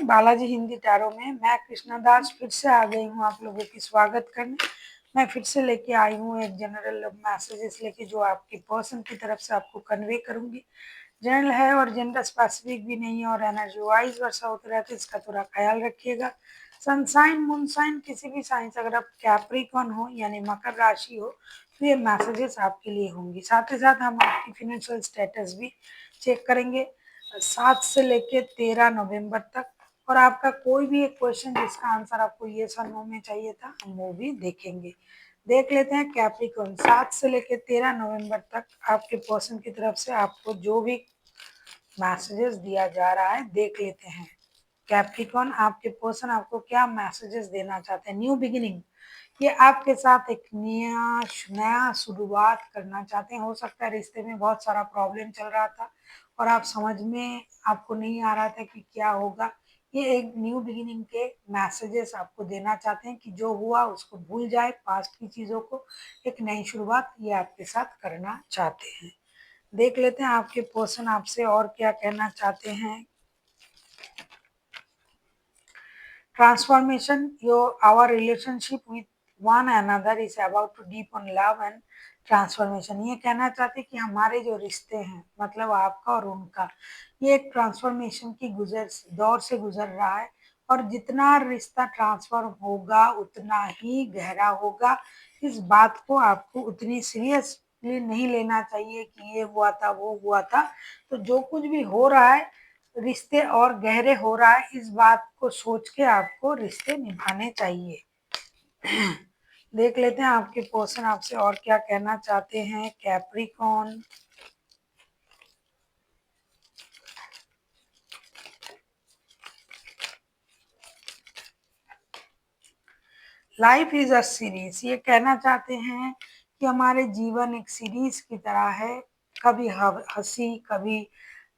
Balaji Hindi tarot में मैं कृष्णा दास फिर से आ गई हूँ आप लोगों की स्वागत करने। मैं फिर से लेके आई हूँ एक जनरल मैसेजेस लेके जो आपकी पर्सन की तरफ से आपको कन्वे करूंगी। जनरल है और जनरल स्पेसिफिक भी नहीं है और एनर्जी वाइज वर्षा होते रहते इसका थोड़ा ख्याल रखिएगा। सनसाइन मूनसाइन किसी भी साइन से अगर आप कैप्रिकॉन हो यानी मकर राशि हो तो ये मैसेजेस आपके लिए होंगी। साथ ही साथ हम आपकी फिनेंशियल स्टेटस भी चेक करेंगे 7 से लेके 13 नवंबर तक। और आपका कोई भी एक क्वेश्चन जिसका आंसर आपको यस और नो में चाहिए था हम वो भी देखेंगे। देख लेते हैं कैप्रिकॉन 7 से लेके 13 नवंबर तक आपके पर्सन की तरफ से आपको जो भी मैसेजेस दिया जा रहा है देख लेते हैं। कैप्रिकॉन आपके पर्सन आपको क्या मैसेजेस देना चाहते हैं। न्यू बिगिनिंग, ये आपके साथ एक नया शुरुआत करना चाहते हैं। हो सकता है रिश्ते में बहुत सारा प्रॉब्लम चल रहा था और आप समझ में आपको नहीं आ रहा था कि क्या होगा। ये एक न्यू बिगिनिंग के मैसेजेस आपको देना चाहते हैं कि जो हुआ उसको भूल जाए, पास्ट की चीज़ों को, एक नई शुरुआत ये आपके साथ करना चाहते हैं। देख लेते हैं आपके पर्सन आपसे और क्या कहना चाहते हैं। Transformation, our relationship with one another is about to deepen love and transformation. ये कहना चाहते कि हमारे जो रिश्ते हैं मतलब आपका और उनका, ये एक ट्रांसफॉर्मेशन की दौर से गुजर रहा है और जितना रिश्ता ट्रांसफॉर्म होगा उतना ही गहरा होगा। इस बात को आपको उतनी सीरियसली नहीं लेना चाहिए कि ये हुआ था वो हुआ था। तो जो कुछ भी हो रहा है रिश्ते और गहरे हो रहा है, इस बात को सोच के आपको रिश्ते निभाने चाहिए। देख लेते हैं आपके पर्सन आपसे और क्या कहना चाहते हैं। Capricorn, life is a series, ये कहना चाहते हैं कि हमारे जीवन एक सीरीज की तरह है। कभी हंसी, कभी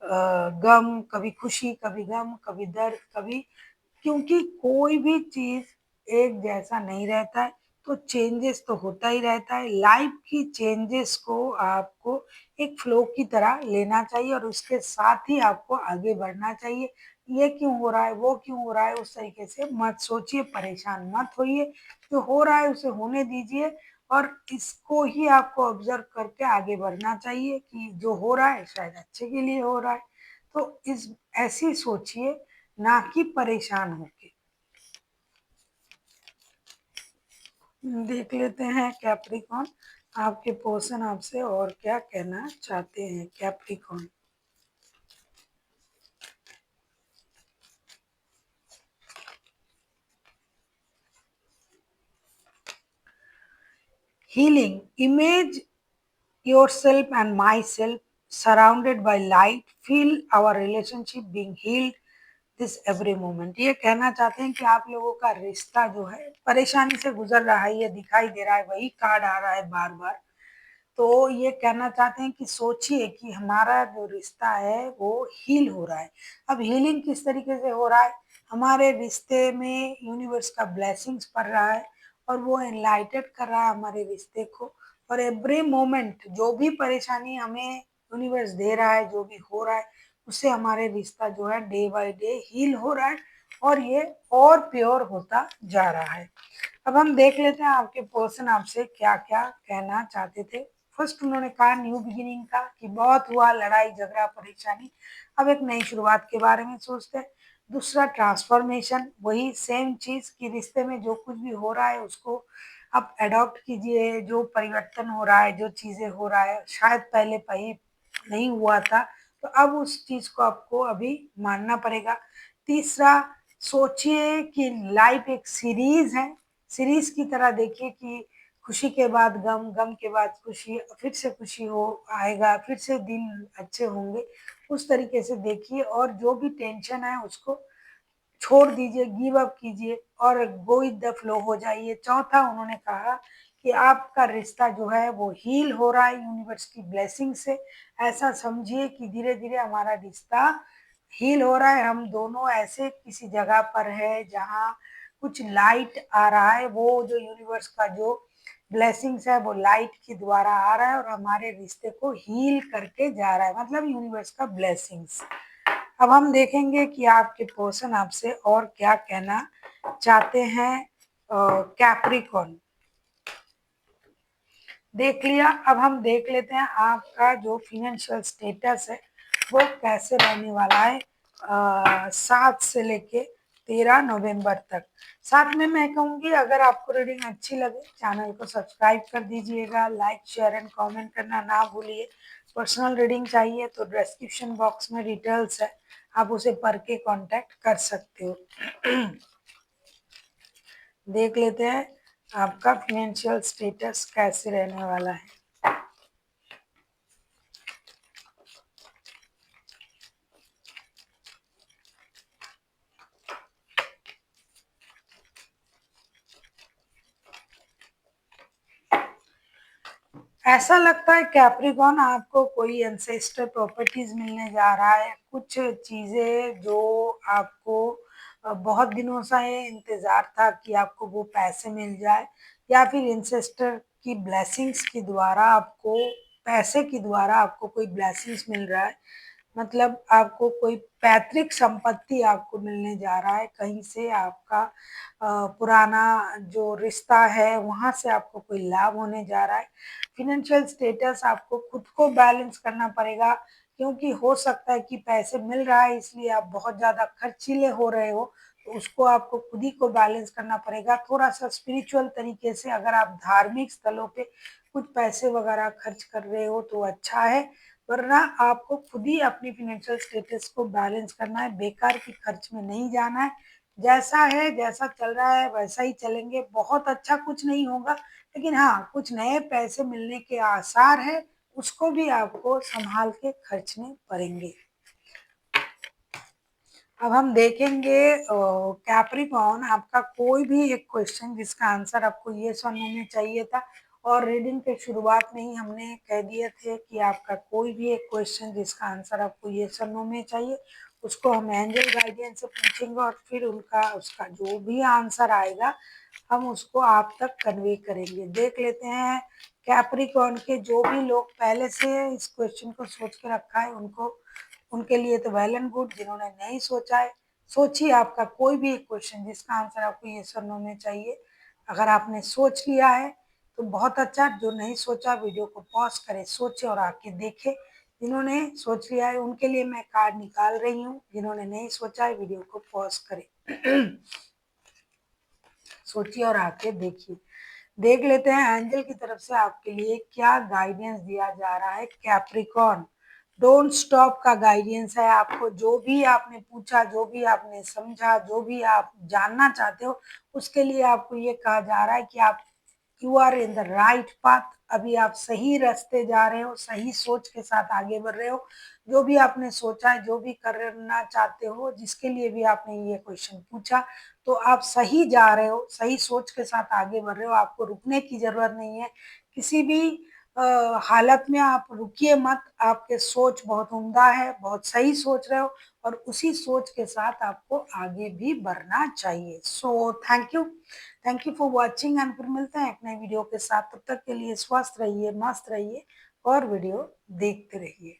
गम, कभी खुशी, कभी गम, कभी दर्द, कभी, क्योंकि कोई भी चीज एक जैसा नहीं रहता है तो चेंजेस तो होता ही रहता है। लाइफ की चेंजेस को आपको एक फ्लो की तरह लेना चाहिए और उसके साथ ही आपको आगे बढ़ना चाहिए। ये क्यों हो रहा है वो क्यों हो रहा है उस तरीके से मत सोचिए, परेशान मत होइए। जो हो रहा है उसे होने दीजिए और इसको ही आपको ऑब्जर्व करके आगे बढ़ना चाहिए कि जो हो रहा है शायद अच्छे के लिए हो रहा है। तो इस ऐसी सोचिए, ना कि परेशान होके। देख लेते हैं कैप्रिकॉन आपके पर्सन आपसे और क्या कहना चाहते हैं। Capricorn, healing, image yourself and myself surrounded by light, feel our relationship being healed this every moment। ये कहना चाहते हैं कि आप लोगों का रिश्ता जो है परेशानी से गुजर रहा है, ये दिखाई दे रहा है, वही कार्ड आ रहा है बार बार। तो ये कहना चाहते हैं कि सोचिए कि हमारा जो रिश्ता है वो हील हो रहा है। अब हीलिंग किस तरीके से हो रहा है, हमारे रिश्ते में यूनिवर्स का ब्लेसिंग्स पड़ रहा है और वो एनलाइटेड कर रहा है हमारे रिश्ते को। और एवरी मोमेंट जो भी परेशानी हमें यूनिवर्स दे रहा है, जो भी हो रहा है, उससे हमारे रिश्ता जो है डे बाय डे हील हो रहा है और ये और प्योर होता जा रहा है। अब हम देख लेते हैं आपके पर्सन आपसे क्या क्या कहना चाहते थे। फर्स्ट उन्होंने कहा न्यू बिगिनिंग का कि बहुत हुआ लड़ाई झगड़ा परेशानी, अब एक नई शुरुआत के बारे में सोचते हैं। दूसरा ट्रांसफॉर्मेशन, वही सेम चीज कि रिश्ते में जो कुछ भी हो रहा है उसको आप अडॉप्ट कीजिए। जो परिवर्तन हो रहा है, जो चीजें हो रहा है शायद पहले नहीं हुआ था तो अब उस चीज को आपको अभी मानना पड़ेगा। तीसरा, सोचिए कि लाइफ एक सीरीज है, सीरीज की तरह देखिए कि खुशी के बाद गम, गम के बाद खुशी, फिर से खुशी हो आएगा, फिर से दिन अच्छे होंगे, उस तरीके से देखिए और जो भी टेंशन है उसको छोड़ दीजिए, गिव अप कीजिए और गो विद द फ्लो हो जाइए। चौथा उन्होंने कहा कि आपका रिश्ता जो है वो हील हो रहा है यूनिवर्स की ब्लेसिंग से। ऐसा समझिए कि धीरे धीरे हमारा रिश्ता हील हो रहा है, हम दोनों ऐसे किसी जगह पर है जहाँ कुछ लाइट आ रहा है, वो जो यूनिवर्स का जो ब्लेसिंग्स है वो लाइट के द्वारा आ रहा है और हमारे रिश्ते को हील करके जा रहा है, मतलब यूनिवर्स का ब्लेसिंग्स। अब हम देखेंगे कि आपके पर्सन आपसे और क्या कहना चाहते हैं। कैप्रिकॉर्न देख लिया। अब हम देख लेते हैं आपका जो फिनेंशियल स्टेटस है वो कैसे रहने वाला है 7 से लेके 13 नवंबर तक। साथ में मैं कहूँगी अगर आपको रीडिंग अच्छी लगे चैनल को सब्सक्राइब कर दीजिएगा, लाइक शेयर एंड कमेंट करना ना भूलिए। पर्सनल रीडिंग चाहिए तो डिस्क्रिप्शन बॉक्स में डिटेल्स है, आप उसे पढ़ के कांटेक्ट कर सकते हो। देख लेते हैं आपका फिनेंशियल स्टेटस कैसे रहने वाला है। ऐसा लगता है कैप्रिकॉर्न आपको कोई एंसेस्टर प्रॉपर्टीज मिलने जा रहा है, कुछ चीजें जो आपको बहुत दिनों से इंतजार था कि आपको वो पैसे मिल जाए, या फिर एंसेस्टर की ब्लेसिंग्स के द्वारा आपको पैसे के द्वारा आपको कोई ब्लेसिंग्स मिल रहा है। मतलब आपको कोई पैतृक संपत्ति आपको मिलने जा रहा है, कहीं से आपका पुराना जो रिश्ता है वहां से आपको कोई लाभ होने जा रहा है। फिनेंशियल स्टेटस आपको खुद को बैलेंस करना पड़ेगा, क्योंकि हो सकता है कि पैसे मिल रहा है इसलिए आप बहुत ज्यादा खर्चीले हो रहे हो, तो उसको आपको खुद ही को बैलेंस करना पड़ेगा। थोड़ा सा स्पिरिचुअल तरीके से अगर आप धार्मिक स्थलों पे कुछ पैसे वगैरह खर्च कर रहे हो तो अच्छा है, वरना आपको खुद ही अपनी फिनेंशियल स्टेटस को बैलेंस करना है, बेकार की खर्च में नहीं जाना है। जैसा है जैसा चल रहा है वैसा ही चलेंगे, बहुत अच्छा कुछ नहीं होगा, लेकिन हाँ कुछ नए पैसे मिलने के आसार है, उसको भी आपको संभाल के खर्चने पड़ेंगे। अब हम देखेंगे कैप्रिकॉर्न आपका कोई भी एक क्वेश्चन जिसका आंसर आपको ये सुनने में चाहिए था, और रीडिंग के शुरुआत में ही हमने कह दिए थे कि आपका कोई भी एक क्वेश्चन जिसका आंसर आपको ये सुनने में चाहिए उसको हम एंजल गाइडेंस से पूछेंगे, और फिर उनका उसका जो भी आंसर आएगा हम उसको आप तक कन्वे करेंगे। देख लेते हैं कैप्रिकॉर्न के जो भी लोग पहले से इस क्वेश्चन को सोच के रखा है उनको, उनके लिए तो वेल एंड गुड। जिन्होंने नहीं सोचा है सोचिए आपका कोई भी एक क्वेश्चन जिसका आंसर आपको ये सुनने में चाहिए। अगर आपने सोच लिया है तो बहुत अच्छा, जो नहीं सोचा वीडियो को पॉज करे सोचे और आके देखे। जिन्होंने सोच लिया है उनके लिए मैं कार्ड निकाल रही हूँ, जिन्होंने नहीं सोचा है वीडियो को पॉज करे सोचिए और आके देखिए। देख लेते हैं एंजल की तरफ से आपके लिए क्या गाइडेंस दिया जा रहा है। कैप्रिकॉर्न डोंट स्टॉप का गाइडेंस है आपको, जो भी आपने पूछा, जो भी आपने समझा, जो भी आप जानना चाहते हो उसके लिए आपको ये कहा जा रहा है कि आप you are in the right path. अभी आप सही रास्ते जा रहे हो, सही सोच के साथ आगे बढ़ रहे हो। जो भी आपने सोचा है, जो भी करना चाहते हो, जिसके लिए भी आपने ये क्वेश्चन पूछा, तो आप सही जा रहे हो, सही सोच के साथ आगे बढ़ रहे हो। आपको रुकने की जरूरत नहीं है किसी भी हालत में, आप रुकिए मत। आपके सोच बहुत उम्दा है, बहुत सही सोच रहे हो, और उसी सोच के साथ आपको आगे भी बढ़ना चाहिए। So thank you for watching, and फिर मिलते हैं एक नए वीडियो के साथ। तब तक के लिए स्वस्थ रहिए, मस्त रहिए और वीडियो देखते रहिए।